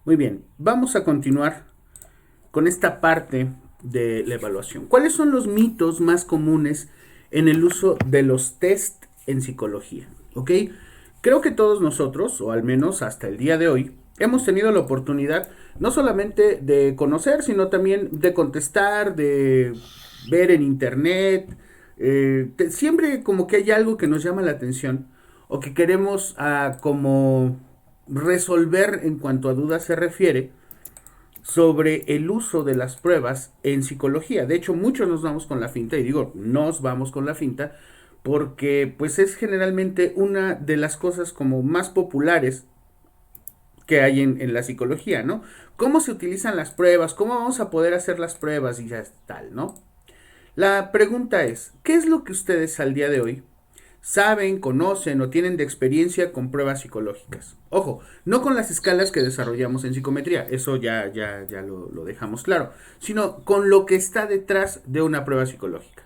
Muy bien, vamos a continuar con esta parte de la evaluación. ¿Cuáles son los mitos más comunes en el uso de los test en psicología? ¿Ok? Creo que todos nosotros, o al menos hasta el día de hoy, hemos tenido la oportunidad no solamente de conocer, sino también de contestar, de ver en internet. Siempre como que hay algo que nos llama la atención o que queremos como resolver en cuanto a dudas se refiere sobre el uso de las pruebas en psicología. De hecho, muchos nos vamos con la finta, y digo, nos vamos con la finta, porque pues es generalmente una de las cosas como más populares que hay en la psicología, ¿no? ¿Cómo se utilizan las pruebas? ¿Cómo vamos a poder hacer las pruebas? Y ya es tal, ¿no? La pregunta es, ¿qué es lo que ustedes al día de hoy saben, conocen o tienen de experiencia con pruebas psicológicas? Ojo, no con las escalas que desarrollamos en psicometría, eso ya lo dejamos claro, sino con lo que está detrás de una prueba psicológica.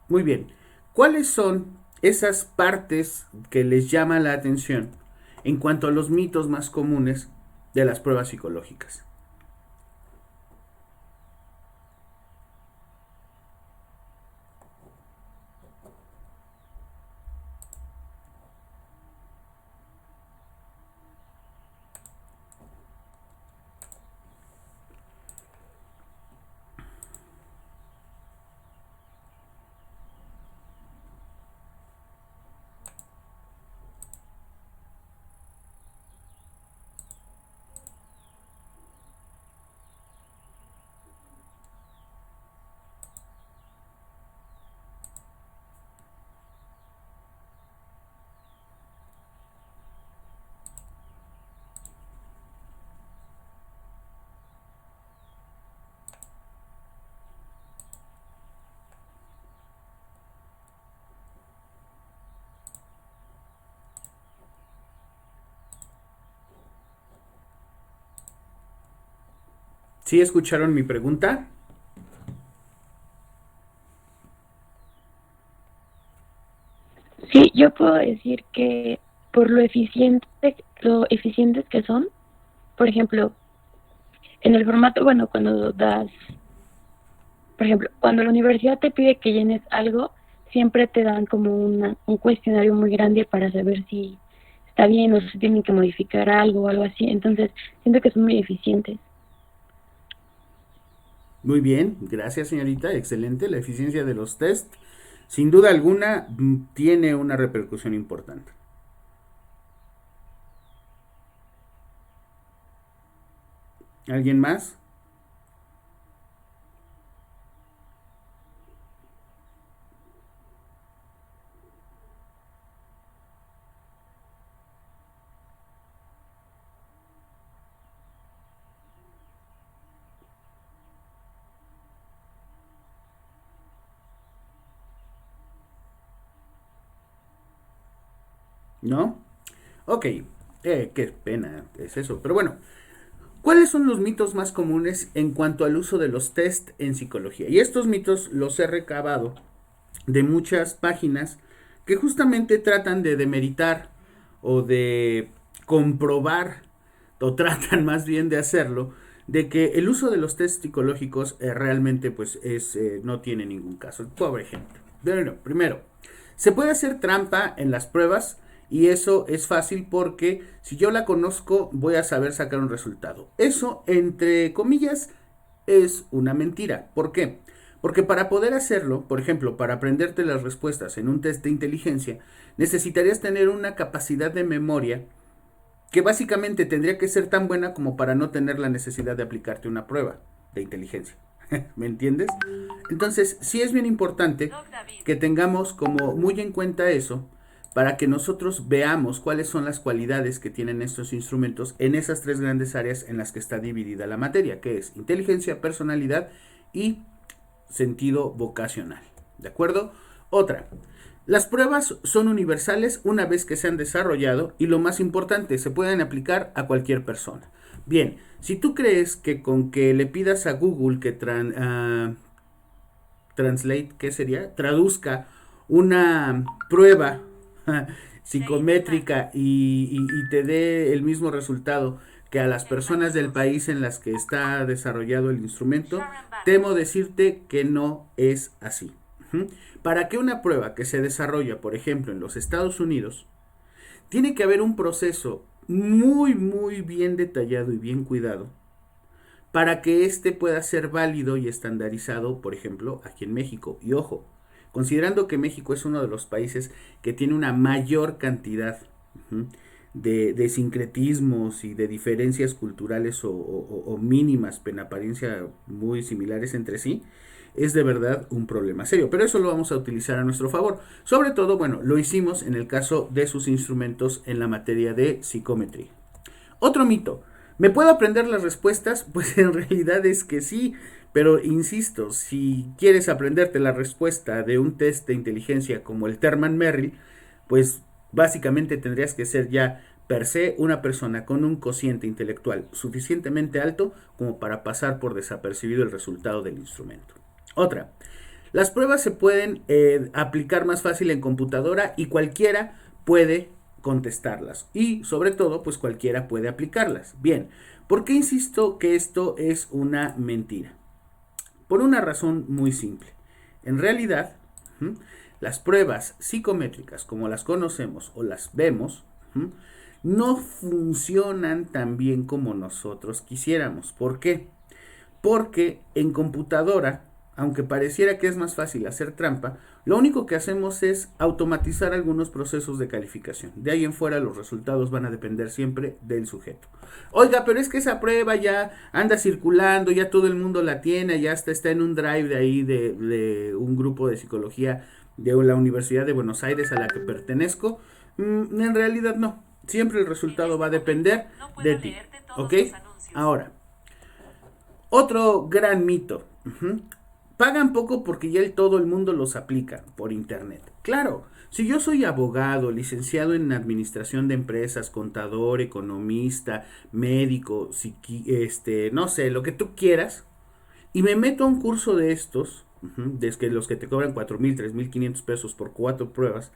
Muy bien, ¿cuáles son esas partes que les llama la atención en cuanto a los mitos más comunes de las pruebas psicológicas? ¿Sí escucharon mi pregunta? Sí, yo puedo decir que por lo eficientes que son, por ejemplo, en el formato, bueno, por ejemplo, cuando la universidad te pide que llenes algo, siempre te dan como un cuestionario muy grande para saber si está bien o si tienen que modificar algo o algo así. Entonces, siento que son muy eficientes. Muy bien, gracias señorita, excelente. La eficiencia de los test, sin duda alguna, tiene una repercusión importante. ¿Alguien más? ¿No? Ok, qué pena es eso. Pero bueno, ¿cuáles son los mitos más comunes en cuanto al uso de los test en psicología? Y estos mitos los he recabado de muchas páginas que justamente tratan de demeritar o de comprobar, o tratan más bien de hacerlo, de que el uso de los test psicológicos realmente pues no tiene ningún caso. Pobre gente. Bueno, primero, se puede hacer trampa en las pruebas y eso es fácil porque si yo la conozco voy a saber sacar un resultado. Eso, entre comillas, es una mentira. ¿Por qué? Porque para poder hacerlo, por ejemplo, para aprenderte las respuestas en un test de inteligencia, necesitarías tener una capacidad de memoria que básicamente tendría que ser tan buena como para no tener la necesidad de aplicarte una prueba de inteligencia. ¿Me entiendes? Entonces, sí es bien importante que tengamos como muy en cuenta eso para que nosotros veamos cuáles son las cualidades que tienen estos instrumentos en esas tres grandes áreas en las que está dividida la materia, que es inteligencia, personalidad y sentido vocacional. ¿De acuerdo? Otra. Las pruebas son universales una vez que se han desarrollado y lo más importante, se pueden aplicar a cualquier persona. Bien, si tú crees que con que le pidas a Google que translate, ¿qué sería? Traduzca una prueba psicométrica y te dé el mismo resultado que a las personas del país en las que está desarrollado el instrumento, temo decirte que no es así. Para que una prueba que se desarrolla, por ejemplo, en los Estados Unidos, tiene que haber un proceso muy bien detallado y bien cuidado para que éste pueda ser válido y estandarizado, por ejemplo, aquí en México. Y ojo, considerando que México es uno de los países que tiene una mayor cantidad de sincretismos y de diferencias culturales o mínimas, en apariencia muy similares entre sí, es de verdad un problema serio. Pero eso lo vamos a utilizar a nuestro favor. Sobre todo, bueno, lo hicimos en el caso de sus instrumentos en la materia de psicometría. Otro mito. ¿Me puedo aprender las respuestas? Pues en realidad es que sí, pero insisto, si quieres aprenderte la respuesta de un test de inteligencia como el Terman-Merrill, pues básicamente tendrías que ser ya per se una persona con un cociente intelectual suficientemente alto como para pasar por desapercibido el resultado del instrumento. Otra, las pruebas se pueden aplicar más fácil en computadora y cualquiera puede contestarlas y sobre todo pues cualquiera puede aplicarlas. Bien, ¿por qué insisto que esto es una mentira? Por una razón muy simple. En realidad, las pruebas psicométricas como las conocemos o las vemos, no funcionan tan bien como nosotros quisiéramos. ¿Por qué? Porque en computadora, aunque pareciera que es más fácil hacer trampa, lo único que hacemos es automatizar algunos procesos de calificación. De ahí en fuera los resultados van a depender siempre del sujeto. Oiga, pero es que esa prueba ya anda circulando, ya todo el mundo la tiene, ya está en un drive de ahí de un grupo de psicología de la Universidad de Buenos Aires a la que pertenezco. En realidad no. Siempre el resultado va a depender de ti. ¿Ok? Ahora, otro gran mito. Pagan poco porque ya todo el mundo los aplica por internet. Claro, si yo soy abogado, licenciado en administración de empresas, contador, economista, médico, no sé, lo que tú quieras, y me meto a un curso de estos, desde los que te cobran 4,000, 3,500 pesos por 4 pruebas,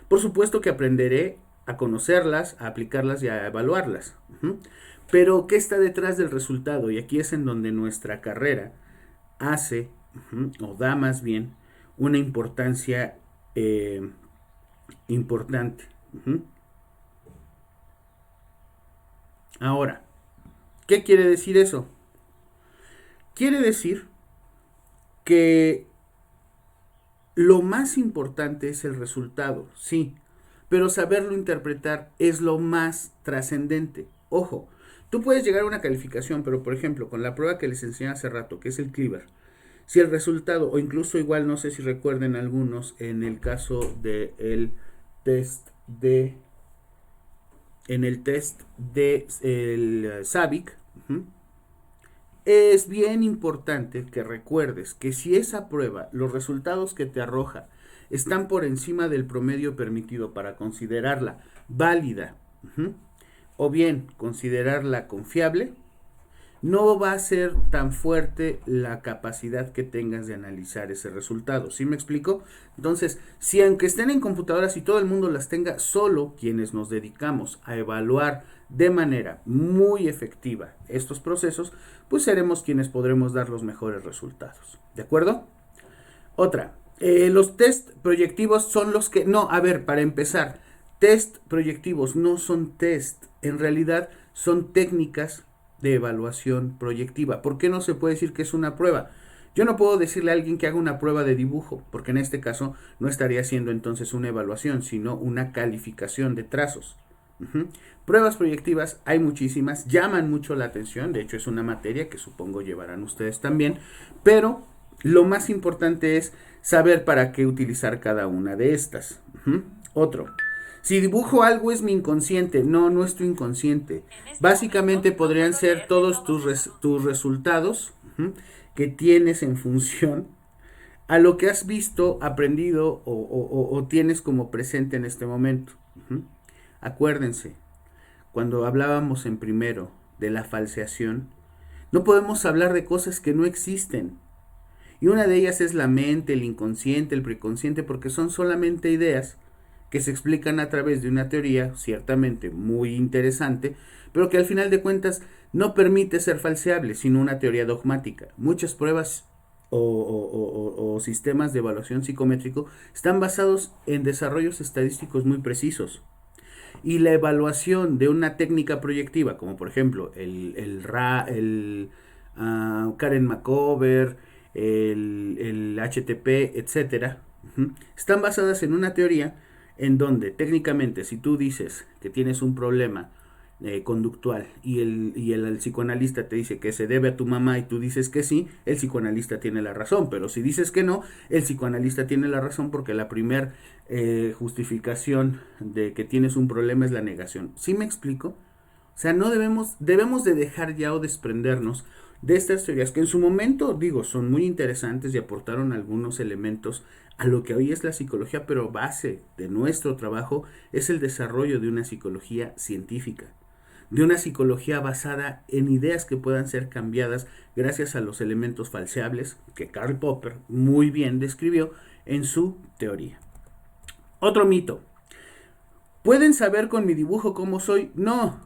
por supuesto que aprenderé a conocerlas, a aplicarlas y a evaluarlas. Pero, ¿qué está detrás del resultado? Y aquí es en donde nuestra carrera hace, o da más bien, una importancia importante. Ahora, ¿qué quiere decir eso? Quiere decir que lo más importante es el resultado, sí, pero saberlo interpretar es lo más trascendente. Ojo, tú puedes llegar a una calificación, pero por ejemplo, con la prueba que les enseñé hace rato, que es el Cleaver, si el resultado, o incluso igual, no sé si recuerden algunos, en el caso de el test de, en el test de el SAVIC, es bien importante que recuerdes que si esa prueba, los resultados que te arroja, están por encima del promedio permitido para considerarla válida, o bien considerarla confiable, no va a ser tan fuerte la capacidad que tengas de analizar ese resultado. ¿Sí me explico? Entonces, si aunque estén en computadoras y todo el mundo las tenga, solo quienes nos dedicamos a evaluar de manera muy efectiva estos procesos, pues seremos quienes podremos dar los mejores resultados. ¿De acuerdo? Otra, los test proyectivos son los que... No, a ver, para empezar, test proyectivos no son test, en realidad son técnicas de evaluación proyectiva. ¿Por qué no se puede decir que es una prueba? Yo no puedo decirle a alguien que haga una prueba de dibujo, porque en este caso no estaría haciendo entonces una evaluación, sino una calificación de trazos. Ujú. Pruebas proyectivas hay muchísimas, llaman mucho la atención, de hecho es una materia que supongo llevarán ustedes también, pero lo más importante es saber para qué utilizar cada una de estas. Ujú. Otro. Si dibujo algo es mi inconsciente. No, no es tu inconsciente. Básicamente podrían ser todos tus resultados, ujú, que tienes en función a lo que has visto, aprendido o tienes como presente en este momento. Ujú. Acuérdense, cuando hablábamos en primero de la falseación, no podemos hablar de cosas que no existen. Y una de ellas es la mente, el inconsciente, el preconsciente, porque son solamente ideas que se explican a través de una teoría ciertamente muy interesante, pero que al final de cuentas no permite ser falseable, sino una teoría dogmática. Muchas pruebas o sistemas de evaluación psicométrico están basados en desarrollos estadísticos muy precisos. Y la evaluación de una técnica proyectiva, como por ejemplo el Karen McCover, el HTP, etcétera, están basadas en una teoría en donde técnicamente si tú dices que tienes un problema conductual y el psicoanalista te dice que se debe a tu mamá y tú dices que sí, el psicoanalista tiene la razón, pero si dices que no, el psicoanalista tiene la razón porque la primer justificación de que tienes un problema es la negación. ¿Sí me explico? O sea, no debemos de dejar ya o desprendernos de estas teorías que en su momento, digo, son muy interesantes y aportaron algunos elementos a lo que hoy es la psicología, pero base de nuestro trabajo es el desarrollo de una psicología científica, de una psicología basada en ideas que puedan ser cambiadas gracias a los elementos falseables que Karl Popper muy bien describió en su teoría. Otro mito. ¿Pueden saber con mi dibujo cómo soy? No,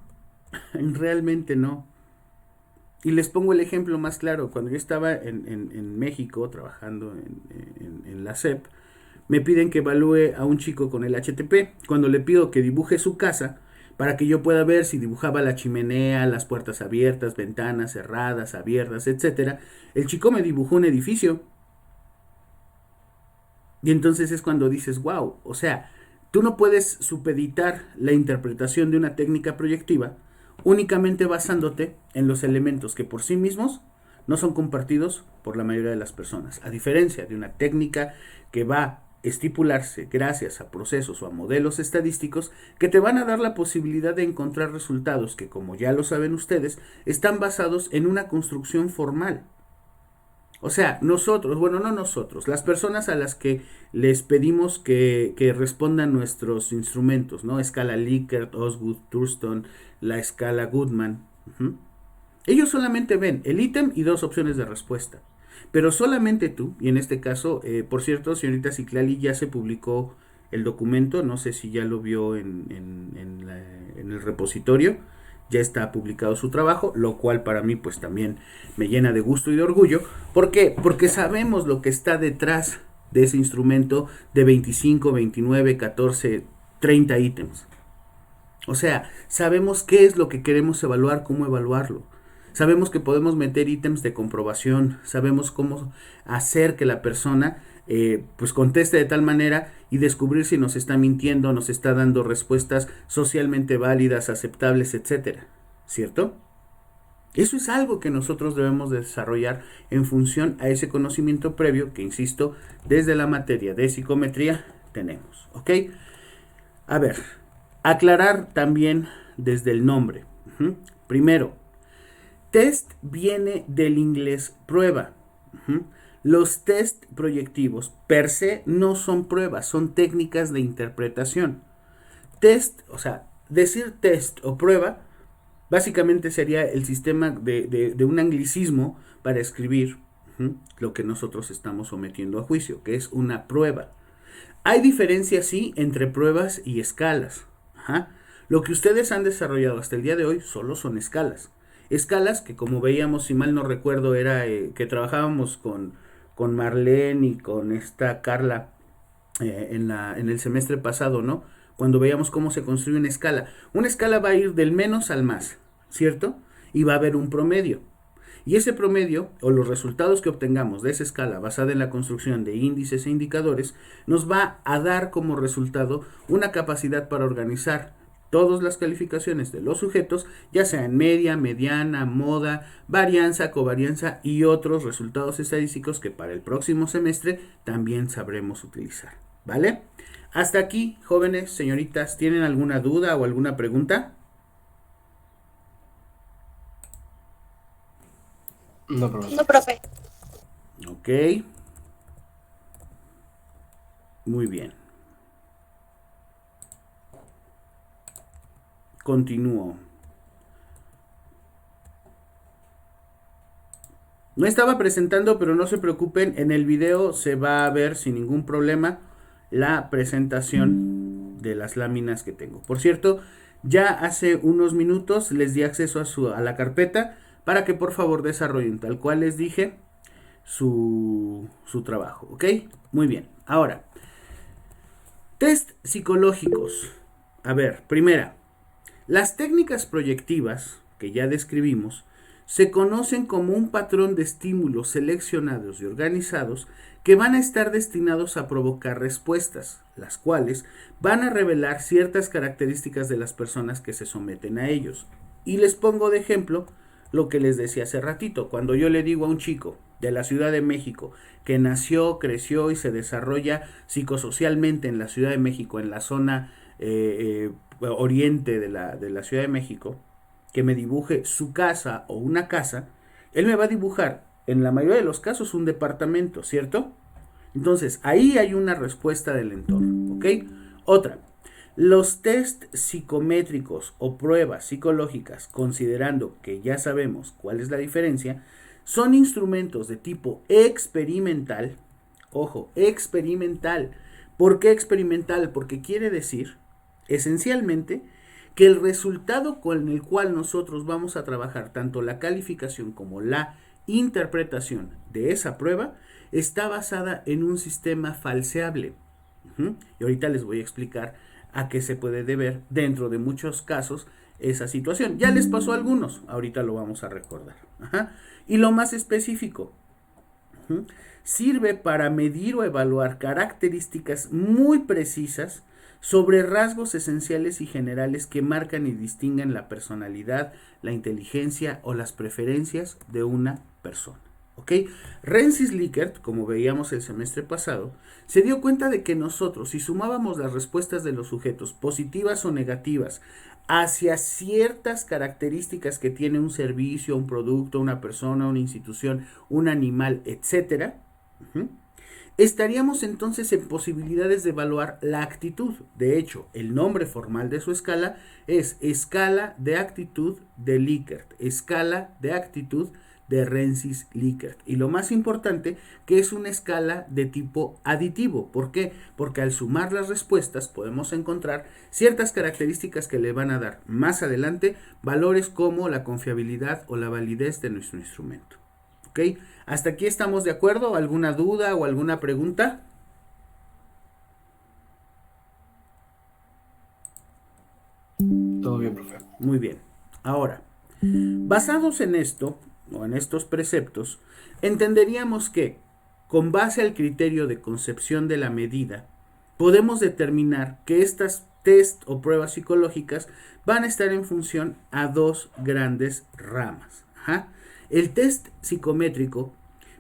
realmente no. Y les pongo el ejemplo más claro. Cuando yo estaba en México trabajando en la SEP, me piden que evalúe a un chico con el HTP. Cuando le pido que dibuje su casa, para que yo pueda ver si dibujaba la chimenea, las puertas abiertas, ventanas cerradas, abiertas, etcétera, el chico me dibujó un edificio. Y entonces es cuando dices, wow, o sea, tú no puedes supeditar la interpretación de una técnica proyectiva únicamente basándote en los elementos que por sí mismos no son compartidos por la mayoría de las personas, a diferencia de una técnica que va a estipularse gracias a procesos o a modelos estadísticos que te van a dar la posibilidad de encontrar resultados que, como ya lo saben ustedes, están basados en una construcción formal. O sea, nosotros, bueno, no nosotros, las personas a las que les pedimos que respondan nuestros instrumentos, ¿no? Escala Likert, Osgood, Thurston, la escala Goodman. Ujú. Ellos solamente ven el ítem y dos opciones de respuesta. Pero solamente tú, y en este caso, por cierto, señorita Ciclali, ya se publicó el documento, no sé si ya lo vio en el repositorio, ya está publicado su trabajo, lo cual para mí pues también me llena de gusto y de orgullo. ¿Por qué? Porque sabemos lo que está detrás de ese instrumento de 25, 29, 14, 30 ítems. O sea, sabemos qué es lo que queremos evaluar, cómo evaluarlo. Sabemos que podemos meter ítems de comprobación, sabemos cómo hacer que la persona pues conteste de tal manera y descubrir si nos está mintiendo, nos está dando respuestas socialmente válidas, aceptables, etcétera. ¿Cierto? Eso es algo que nosotros debemos desarrollar en función a ese conocimiento previo que, insisto, desde la materia de psicometría tenemos. ¿Ok? A ver, aclarar también desde el nombre. Primero, test viene del inglés prueba. Los test proyectivos per se no son pruebas, son técnicas de interpretación. Test, o sea, decir test o prueba, básicamente sería el sistema de un anglicismo para escribir lo que nosotros estamos sometiendo a juicio, que es una prueba. Hay diferencia, sí, entre pruebas y escalas. Lo que ustedes han desarrollado hasta el día de hoy solo son escalas. Escalas que, como veíamos, si mal no recuerdo, era que trabajábamos con Marlene y con esta Carla en el semestre pasado, ¿no? Cuando veíamos cómo se construye una escala. Una escala va a ir del menos al más, ¿cierto? Y va a haber un promedio. Y ese promedio o los resultados que obtengamos de esa escala basada en la construcción de índices e indicadores nos va a dar como resultado una capacidad para organizar todas las calificaciones de los sujetos, ya sea en media, mediana, moda, varianza, covarianza y otros resultados estadísticos que para el próximo semestre también sabremos utilizar. ¿Vale? Hasta aquí, jóvenes, señoritas, ¿tienen alguna duda o alguna pregunta? No, profesor. No, profe. Ok. Muy bien. Continúo. No estaba presentando, pero no se preocupen, en el video se va a ver sin ningún problema la presentación de las láminas que tengo. Por cierto, ya hace unos minutos les di acceso a la carpeta para que por favor desarrollen, tal cual les dije, su trabajo. ¿Ok? Muy bien. Ahora, test psicológicos. A ver, primera, las técnicas proyectivas que ya describimos se conocen como un patrón de estímulos seleccionados y organizados que van a estar destinados a provocar respuestas, las cuales van a revelar ciertas características de las personas que se someten a ellos. Y les pongo de ejemplo lo que les decía hace ratito, cuando yo le digo a un chico de la Ciudad de México que nació, creció y se desarrolla psicosocialmente en la Ciudad de México, en la zona oriente de la Ciudad de México, que me dibuje su casa o una casa, él me va a dibujar, en la mayoría de los casos, un departamento, ¿cierto? Entonces, ahí hay una respuesta del entorno, ¿ok? Otra, los test psicométricos o pruebas psicológicas, considerando que ya sabemos cuál es la diferencia, son instrumentos de tipo experimental, ojo, experimental. ¿Por qué experimental? Porque quiere decir, esencialmente, que el resultado con el cual nosotros vamos a trabajar tanto la calificación como la interpretación de esa prueba está basada en un sistema falseable. Y ahorita les voy a explicar a qué se puede deber dentro de muchos casos esa situación. Ya les pasó a algunos, ahorita lo vamos a recordar. Y lo más específico, sirve para medir o evaluar características muy precisas sobre rasgos esenciales y generales que marcan y distinguen la personalidad, la inteligencia o las preferencias de una persona. ¿Ok? Rensis Likert, como veíamos el semestre pasado, se dio cuenta de que nosotros, si sumábamos las respuestas de los sujetos, positivas o negativas, hacia ciertas características que tiene un servicio, un producto, una persona, una institución, un animal, etcétera, estaríamos entonces en posibilidades de evaluar la actitud. De hecho, el nombre formal de su escala es escala de actitud de Likert, escala de actitud de Rensis Likert. Y lo más importante, que es una escala de tipo aditivo. ¿Por qué? Porque al sumar las respuestas podemos encontrar ciertas características que le van a dar más adelante valores como la confiabilidad o la validez de nuestro instrumento. ¿Ok? ¿Hasta aquí estamos de acuerdo? ¿Alguna duda o alguna pregunta? Todo bien, profe. Muy bien. Ahora, basados en esto, o en estos preceptos, entenderíamos que, con base al criterio de concepción de la medida, podemos determinar que estas test o pruebas psicológicas van a estar en función a dos grandes ramas. El test psicométrico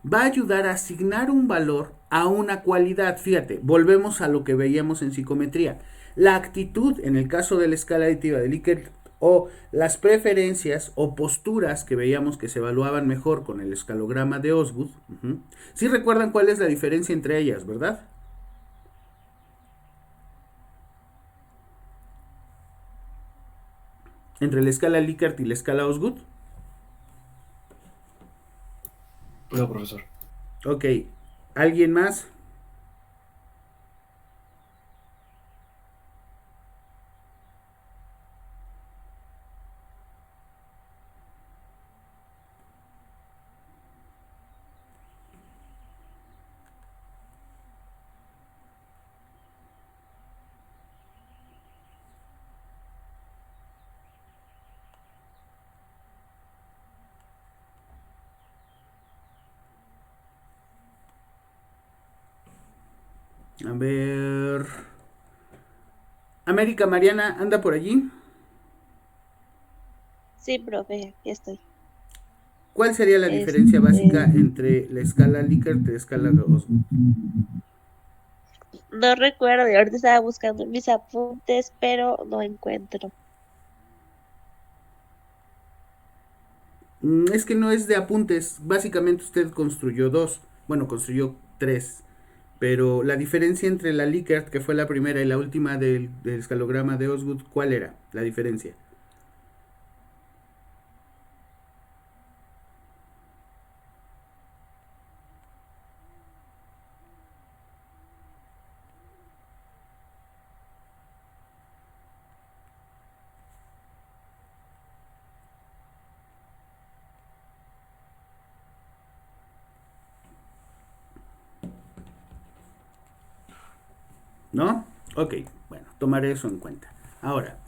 va a ayudar a asignar un valor a una cualidad. Fíjate, volvemos a lo que veíamos en psicometría. La actitud, en el caso de la escala aditiva de Likert, o las preferencias o posturas que veíamos que se evaluaban mejor con el escalograma de Osgood. ¿Sí recuerdan cuál es la diferencia entre ellas, verdad? Entre la escala Likert y la escala Osgood. No, profesor. Ok, ¿alguien más? A ver. América Mariana, ¿anda por allí? Sí, profe, aquí estoy. ¿Cuál sería la diferencia básica entre la escala Likert y la escala de Osgood? No recuerdo, y ahorita estaba buscando en mis apuntes, pero no encuentro. Es que no es de apuntes. Básicamente usted construyó dos. Bueno, construyó tres. Pero la diferencia entre la Likert, que fue la primera, y la última del escalograma de Osgood, ¿cuál era la diferencia? ¿No? Ok, bueno, tomaré eso en cuenta. Ahora,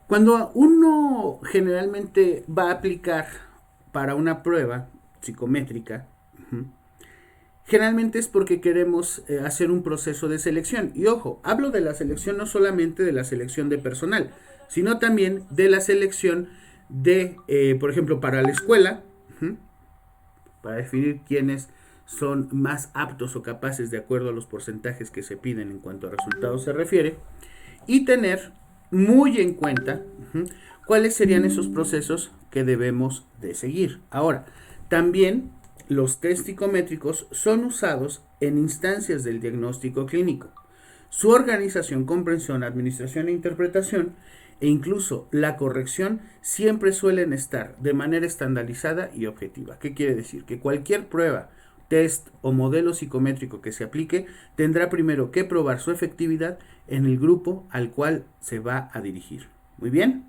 cuando uno generalmente va a aplicar para una prueba psicométrica, generalmente es porque queremos hacer un proceso de selección. Y ojo, hablo de la selección no solamente de la selección de personal, sino también de la selección de, por ejemplo, para la escuela, para definir quiénes son más aptos o capaces de acuerdo a los porcentajes que se piden en cuanto a resultados se refiere, y tener muy en cuenta cuáles serían esos procesos que debemos de seguir. Ahora, también los test psicométricos son usados en instancias del diagnóstico clínico. Su organización, comprensión, administración e interpretación e incluso la corrección siempre suelen estar de manera estandarizada y objetiva. ¿Qué quiere decir? Que cualquier prueba, test o modelo psicométrico que se aplique tendrá primero que probar su efectividad en el grupo al cual se va a dirigir. Muy bien.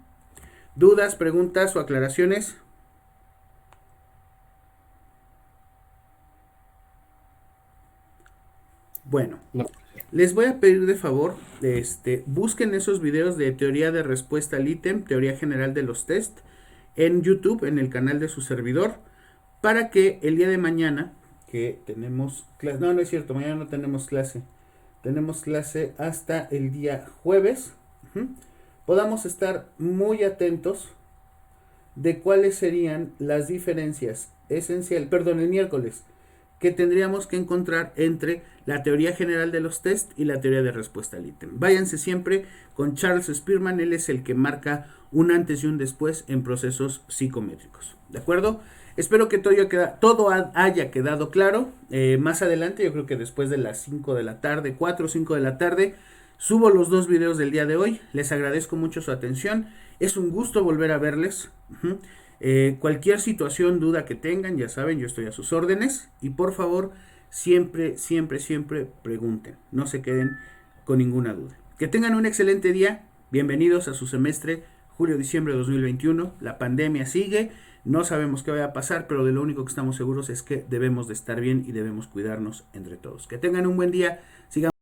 ¿Dudas, preguntas o aclaraciones? Bueno, No. les voy a pedir de favor, busquen esos videos de teoría de respuesta al ítem, teoría general de los test, en YouTube, en el canal de su servidor, para que el día de mañana, que tenemos clase, no es cierto, mañana no tenemos clase hasta el día jueves, podamos estar muy atentos de cuáles serían las diferencias esenciales, perdón, el miércoles, que tendríamos que encontrar entre la teoría general de los test y la teoría de respuesta al ítem. Váyanse siempre con Charles Spearman, él es el que marca un antes y un después en procesos psicométricos. ¿De acuerdo? Espero que todo haya quedado claro. Más adelante, yo creo que después de las 5 de la tarde, 4 o 5 de la tarde, subo los dos videos del día de hoy. Les agradezco mucho su atención. Es un gusto volver a verles. Cualquier situación, duda que tengan, ya saben, yo estoy a sus órdenes. Y por favor, siempre, siempre, siempre pregunten. No se queden con ninguna duda. Que tengan un excelente día. Bienvenidos a su semestre julio-diciembre de 2021. La pandemia sigue. No sabemos qué vaya a pasar, pero de lo único que estamos seguros es que debemos de estar bien y debemos cuidarnos entre todos. Que tengan un buen día. Sigamos